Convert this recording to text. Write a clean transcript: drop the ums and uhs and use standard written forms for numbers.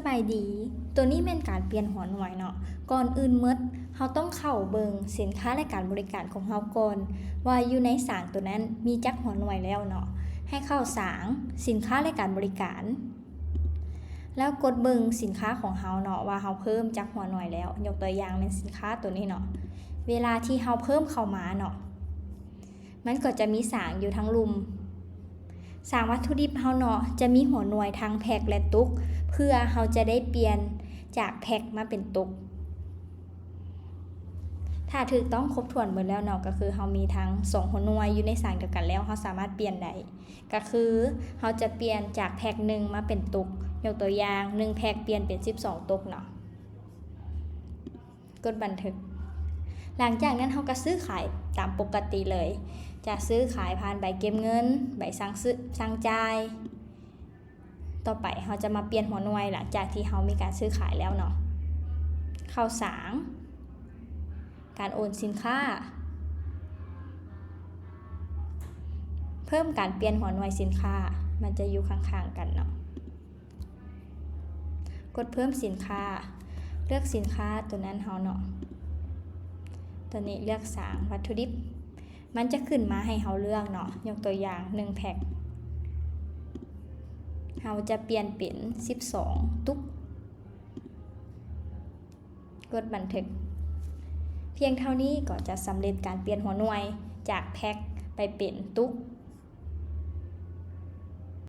สบายดีตัวนี้เป็นการเปลี่ยนหัวหน่วยเนาะก่อนอื่นหมดเราต้องเข้าเบิงสินค้าและการบริการของเราก่อนว่าอยู่ในสางตัวนั้นมีจักหัวหน่วยแล้วเนาะให้เข้าสางสินค้าและการบริการ แล้วกดเบิงสินค้าของเราเนาะว่าเราเพิ่มจักหัวหน่วยแล้วยกตัวอย่างเป็นสินค้าตัวนี้เนาะเวลาที่เราเพิ่มเข้ามาเนาะมันก็จะมีสางอยู่ทั้งลุมสางวัตถุดิบเราเนาะจะมีหัวหน่วยทั้งแพ็คและตุกเพื่อเราจะได้เปลี่ยนจากแพ็คมาเป็นตุกถ้าถูกต้องครบถ้วนหมดแล้วเนาะก็คือเรามีทั้ง2หัวหน่วยอยู่ในสางเดียวกันแล้วเราสามารถเปลี่ยนได้ก็คือเราจะเปลี่ยนจากแพ็ค1มาเป็นตุกยกตัวอย่าง1แพ็คเปลี่ยนเป็น12ตุกเนาะกดบันทึกหลังจากนั้นเราก็ซื้อขายตามปกติเลยจะซื้อขายผ่านใบเก็บเงินใบสั่งจ่ายต่อไปเราจะมาเปลี่ยนหัวหน่วยหลังจากที่เรามีการซื้อขายแล้วเนาะเข้าสางการโอนสินค้าเพิ่มการเปลี่ยนหัวหน่วยสินค้ามันจะอยู่ข้างๆกันเนาะกดเพิ่มสินค้าเลือกสินค้าตัวนั้นเราเนาะตัวนี้เลือกสางวัตถุดิบมันจะขึ้นมาให้เราเลือกเนาะยกตัวอย่าง1แพ็คเราจะเปลี่ยนเป็น12ตุ๊กกดบันทึกเพียงเท่านี้ก็จะสำเร็จการเปลี่ยนหัวหน่วยจากแพ็คไปเป็นตุ๊ก